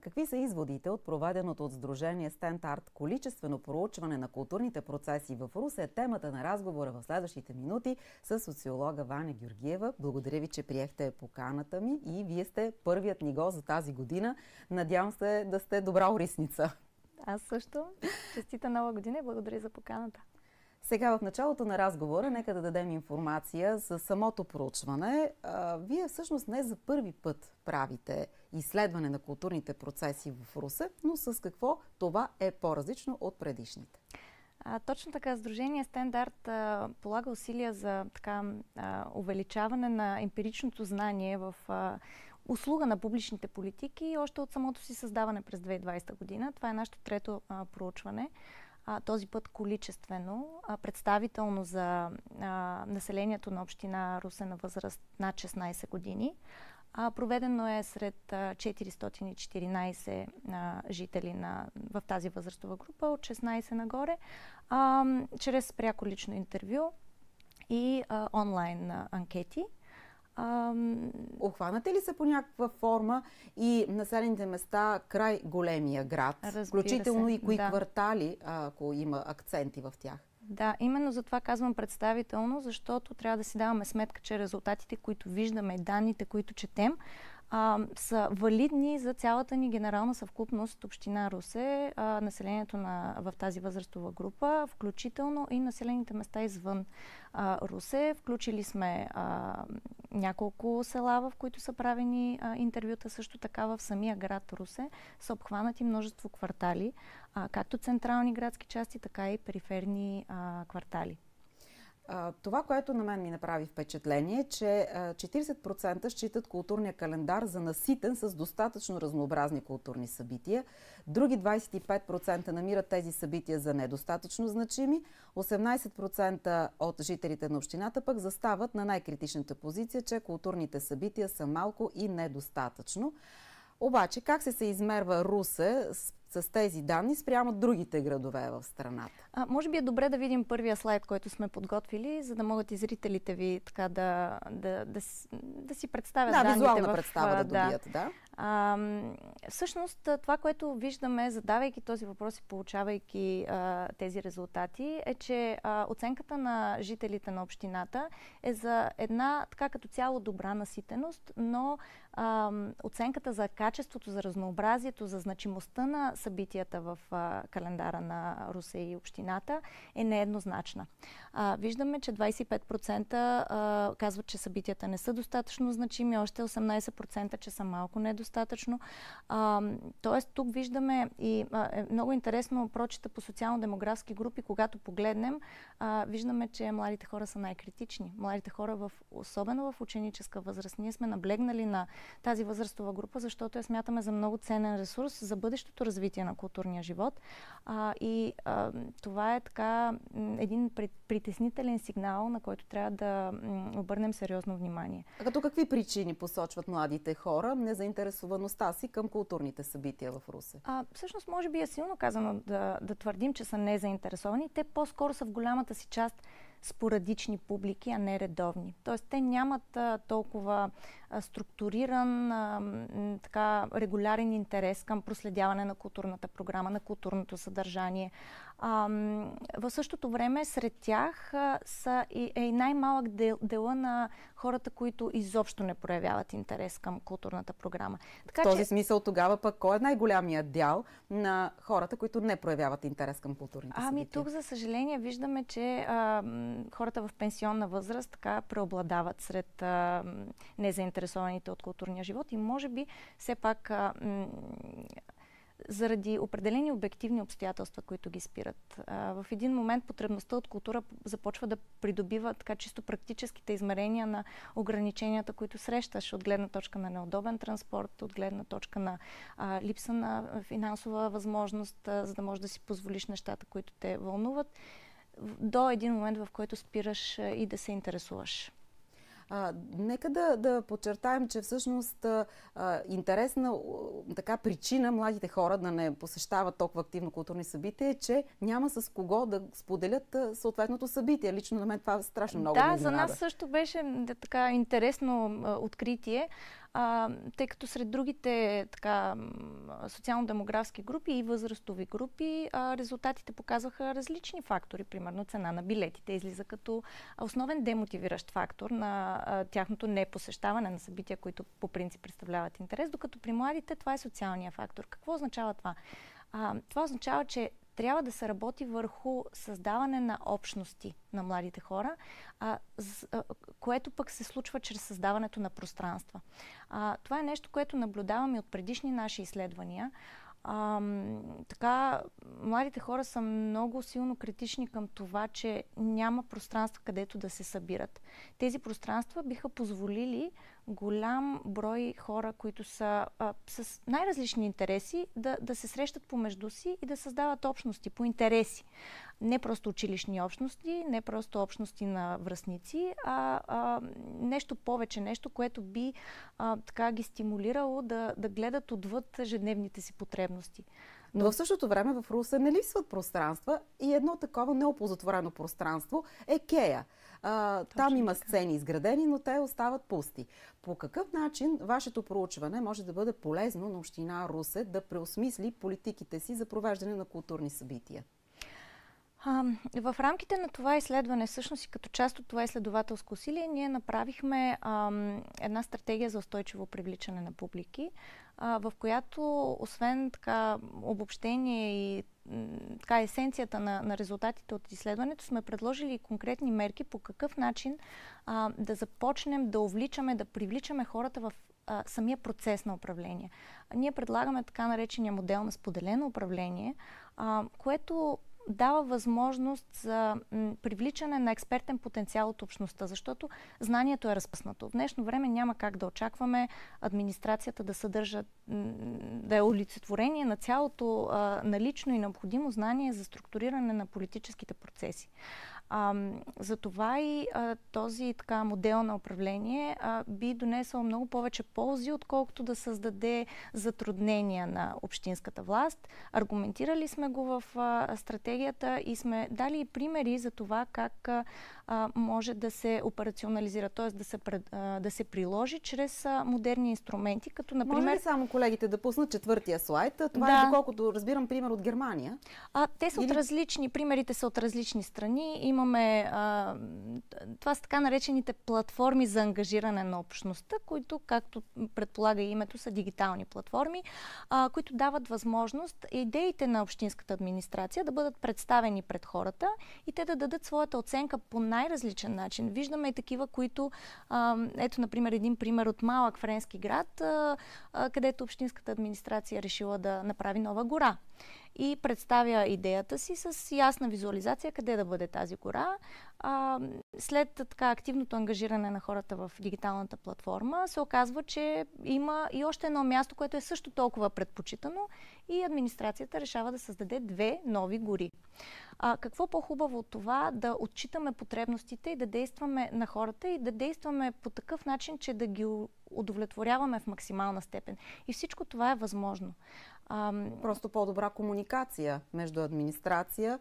Какви са изводите от проведеното от Сдружение Стендарт количествено проучване на културните процеси в Русе? Темата на разговора в следващите минути с социолога Ваня Георгиева. Благодаря ви, че приехте поканата ми и вие сте първият ни гост за тази година. Надявам се да сте добра орисница. Аз също. Честита нова година и благодаря за поканата. Сега в началото на разговора нека да дадем информация за самото проучване. Вие всъщност не за първи път правите изследване на културните процеси в Русе, но с какво това е по-различно от предишните? Точно така, Сдружение Стендарт полага усилия за увеличаване на емпиричното знание в услуга на публичните политики още от самото си създаване през 2020 година. Това е нашето трето проучване. Този път количествено, представително за населението на община Русе на възраст над 16 години. Проведено е сред 414 жители в тази възрастова група от 16 нагоре, чрез пряко лично интервю и онлайн анкети. Обхванате ли се по някаква форма и населените места край големия град, включително и кои квартали, ако има акценти в тях? Да, именно за това казвам представително, защото трябва да си даваме сметка, че резултатите, които виждаме, данните, които четем, са валидни за цялата ни генерална съвкупност община Русе, населението в тази възрастова група, включително и населените места извън Русе. Включили сме няколко села, в които са правени интервюта, също така в самия град Русе са обхванати множество квартали, както централни градски части, така и периферни квартали. Това, което на мен ми направи впечатление, е, че 40% считат културния календар за наситен с достатъчно разнообразни културни събития. Други 25% намират тези събития за недостатъчно значими. 18% от жителите на общината пък застават на най-критичната позиция, че културните събития са малко и недостатъчно. Обаче, как се измерва Русе с тези данни спрямо другите градове в страната? Може би е добре да видим първия слайд, който сме подготвили, за да могат и зрителите ви така да си представят данните. Визуална представа да добият, да. Всъщност, това, което виждаме, задавайки този въпрос и получавайки тези резултати, е, че оценката на жителите на общината е за една така като цяло добра наситеност, но оценката за качеството, за разнообразието, за значимостта на събитията в календара на Русе и общината е нееднозначна. Виждаме, че 25% казват, че събитията не са достатъчно значими, още 18%, че са малко недостатъчно. Тоест, тук виждаме и е много интересно прочита по социално-демографски групи, когато погледнем, виждаме, че младите хора са най-критични. Младите хора, особено в ученическа възраст, ние сме наблегнали на тази възрастова група, защото я смятаме за много ценен ресурс за бъдещото развитие на културния живот. Това е така един притеснителен сигнал, на който трябва да обърнем сериозно внимание. А като какви причини посочват младите хора незаинтересоваността си към културните събития в Русе? Всъщност, може би е силно казано да твърдим, че са незаинтересовани. Те по-скоро са в голямата си част спорадични публики, а не редовни. Тоест, те нямат толкова структуриран, регулярен интерес към проследяване на културната програма, на културното съдържание. В същото време сред тях е и най-малък дела на хората, които изобщо не проявяват интерес към културната програма. В този смисъл тогава пък кой е най-голямият дял на хората, които не проявяват интерес към културните събития? Тук, за съжаление, виждаме, че хората в пенсионна възраст така преобладават сред незаинтересованите от културния живот и може би все пак заради определени обективни обстоятелства, които ги спират. В един момент потребността от култура започва да придобива така чисто практическите измерения на ограниченията, които срещаш от гледна точка на неудобен транспорт, от гледна точка на липса на финансова възможност, за да можеш да си позволиш нещата, които те вълнуват, до един момент, в който спираш и да се интересуваш. Нека да подчертаем, че всъщност интересна причина младите хора да не посещават толкова активно културни събития е, че няма с кого да споделят съответното събитие. Лично на мен това страшно много ме изненада. За нас също беше така интересно откритие. тъй като сред другите така, социално-демографски групи и възрастови групи резултатите показваха различни фактори. Примерно цена на билетите излиза като основен демотивиращ фактор на тяхното непосещаване на събития, които по принцип представляват интерес, докато при младите това е социалния фактор. Какво означава това? Това означава, че трябва да се работи върху създаване на общности на младите хора, което пък се случва чрез създаването на пространства. Това е нещо, което наблюдаваме от предишни наши изследвания. Така, младите хора са много силно критични към това, че няма пространства, където да се събират. Тези пространства биха позволили голям брой хора, които са с най-различни интереси, да се срещат помежду си и да създават общности по интереси. Не просто училищни общности, не просто общности на връстници, а нещо повече, нещо, което би така ги стимулирало да гледат отвъд ежедневните си потребности. Но в същото време в Русе не липсват пространства и едно такова неоползотворено пространство е Кея. Там има сцени изградени, но те остават пусти. По какъв начин вашето проучване може да бъде полезно на община Русе да преосмисли политиките си за провеждане на културни събития? В рамките на това изследване, всъщност и като част от това изследователско усилие, ние направихме една стратегия за устойчиво привличане на публики, в която, освен така обобщение и така есенцията на резултатите от изследването, сме предложили и конкретни мерки по какъв начин да започнем да увличаме, да привличаме хората в самия процес на управление. Ние предлагаме така наречения модел на споделено управление, което дава възможност за привличане на експертен потенциал от общността, защото знанието е разпъснато. В днешно време няма как да очакваме администрацията да съдържа, да е олицетворение на цялото налично и необходимо знание за структуриране на политическите процеси. Затова и този така модел на управление би донесъл много повече ползи, отколкото да създаде затруднения на общинската власт. Аргументирали сме го в стратегията и сме дали примери за това как може да се операционализира, т.е. да се приложи чрез модерни инструменти, като например... Може ли само колегите да пуснат четвъртия слайд? Това е, доколкото разбирам, пример от Германия. Те са от различни, примерите са от различни страни. Имаме това са така наречените платформи за ангажиране на общността, които, както предполага и името, са дигитални платформи, които дават възможност идеите на общинската администрация да бъдат представени пред хората и те да дадат своята оценка по най-различен начин. Виждаме и такива, които, ето, например, един пример от малък френски град, където общинската администрация решила да направи нова гора и представя идеята си с ясна визуализация къде да бъде тази гора. След така активното ангажиране на хората в дигиталната платформа се оказва, че има и още едно място, което е също толкова предпочитано и администрацията решава да създаде 2 нови гори. Какво по-хубаво от това да отчитаме потребностите и да действаме на хората и да действаме по такъв начин, че да ги удовлетворяваме в максимална степен. И всичко това е възможно. Просто по-добра комуникация между администрация,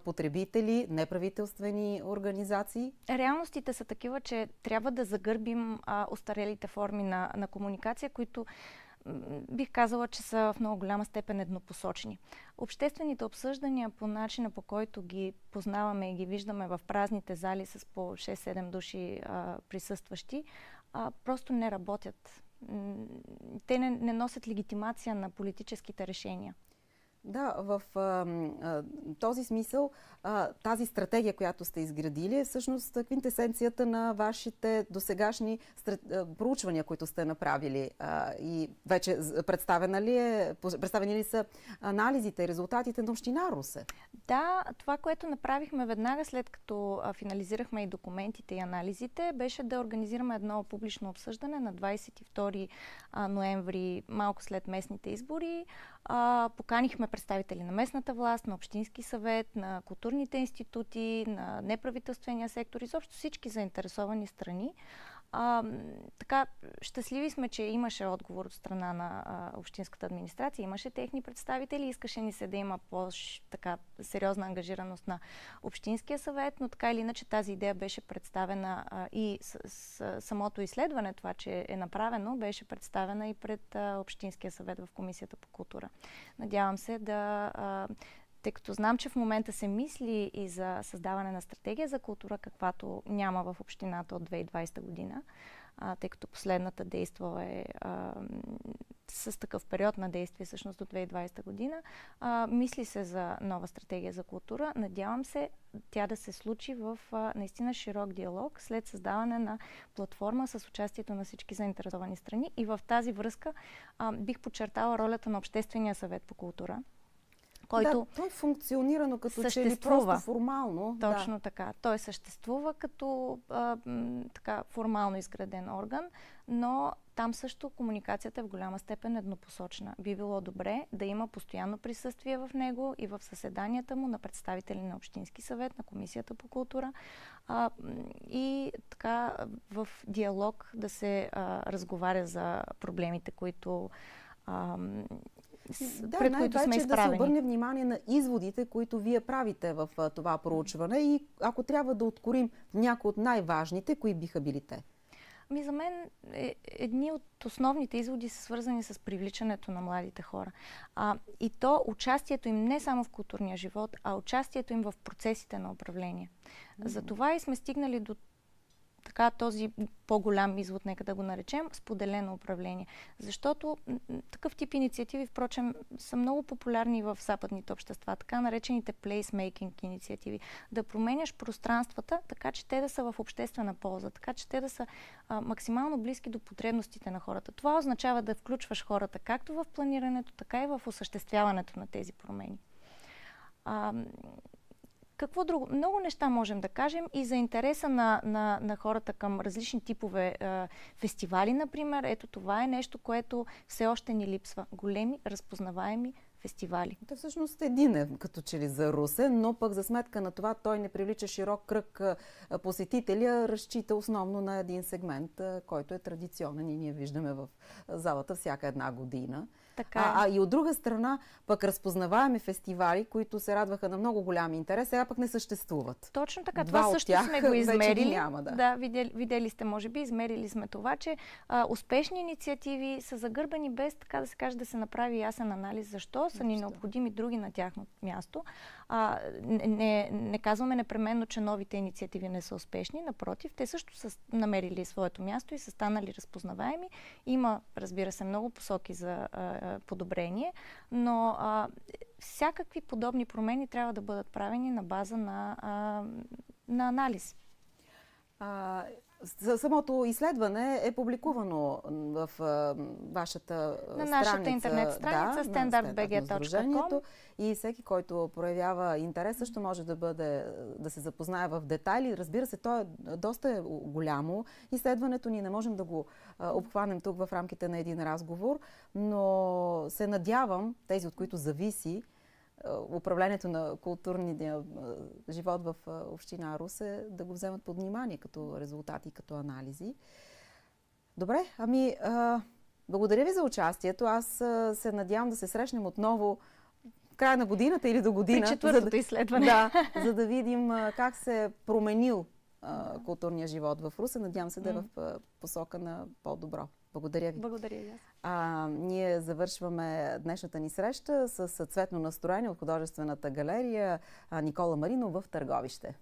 потребители, неправителствени организации? Реалностите са такива, че трябва да загърбим остарелите форми на комуникация, които бих казала, че са в много голяма степен еднопосочни. Обществените обсъждания по начина, по който ги познаваме и ги виждаме в празните зали с по 6-7 души присъстващи, просто не работят. Те не носят легитимация на политическите решения. Да, в този смисъл тази стратегия, която сте изградили, е всъщност квинтесенцията на вашите досегашни проучвания, които сте направили. И вече представени ли са анализите и резултатите на община Русе? Да, това, което направихме веднага след като финализирахме и документите и анализите, беше да организираме едно публично обсъждане на 22 ноември, малко след местните избори. Поканихме представители на местната власт, на Общински съвет, на културните институти, на неправителствения сектор, изобщо всички заинтересовани страни. Така, щастливи сме, че имаше отговор от страна на общинската администрация, имаше техни представители, искаше ни се да има по-така сериозна ангажираност на Общинския съвет, но така или иначе тази идея беше представена и самото изследване, това, че е направено, беше представена и пред Общинския съвет в Комисията по култура. Надявам се да... Тъй като знам, че в момента се мисли и за създаване на стратегия за култура, каквато няма в общината от 2020 година, тъй като последната действала е с такъв период на действие всъщност до 2020 година. Мисли се за нова стратегия за култура. Надявам се тя да се случи в наистина широк диалог след създаване на платформа с участието на всички заинтересовани страни. И в тази връзка бих подчертала ролята на Обществения съвет по култура, който той функционира, но като че ли просто формално. Точно така. Той съществува като така формално изграден орган, но там също комуникацията е в голяма степен еднопосочна. Би било добре да има постоянно присъствие в него и в съседанията му на представители на Общински съвет, на Комисията по култура и така в диалог да се разговаря за проблемите, които пред които сме изправени. Да се обърне внимание на изводите, които вие правите в това проучване и ако трябва да откорим някои от най-важните, кои биха били те? За мен едни от основните изводи са свързани с привличането на младите хора. И то участието им не само в културния живот, а участието им в процесите на управление. Затова и сме стигнали до така този по-голям извод, нека да го наречем, споделено управление. Защото такъв тип инициативи, впрочем, са много популярни в западните общества, така наречените placemaking инициативи. Да променяш пространствата, така че те да са в обществена полза, така че те да са максимално близки до потребностите на хората. Това означава да включваш хората както в планирането, така и в осъществяването на тези промени. Какво друго? Много неща можем да кажем и за интереса на хората към различни типове фестивали, например. Ето това е нещо, което все още ни липсва. Големи, разпознаваеми фестивали. Той всъщност един е като че ли за Русе, но пък за сметка на това той не привлича широк кръг посетители, разчита основно на един сегмент, който е традиционен и ние виждаме в залата всяка една година. Така и от друга страна, пък разпознаваеми фестивали, които се радваха на много голям интерес, сега пък не съществуват. Точно така. Това също сме го измерили. Няма, да, видели сте, може би, измерили сме това, че успешни инициативи са загърбени без, така да се каже, да се направи ясен анализ защо са ни необходими други на тяхно място. Не казваме непременно, че новите инициативи не са успешни. Напротив, те също са намерили своето място и са станали разпознаваеми. Има, разбира се, много посоки за подобрение, но всякакви подобни промени трябва да бъдат правени на база на анализ. Самото изследване е публикувано в вашата на нашата интернет страница standardbg.com и всеки, който проявява интерес, също може да се запознае в детайли. Разбира се, то е доста голямо. Изследването ни не можем да го обхванем тук в рамките на един разговор, но се надявам, тези от които зависи управлението на културния живот в община Русе, да го вземат под внимание като резултати, като анализи. Добре, благодаря ви за участието. Аз се надявам да се срещнем отново в края на годината или до година. При четвъртото изследване. Да, за да видим как се е променил културния живот в Русе. Надявам се да е в посока на по-добро. Благодаря ви. Благодаря и аз. Ние завършваме днешната ни среща с цветно настроение от художествената галерия Никола Маринов в Търговище.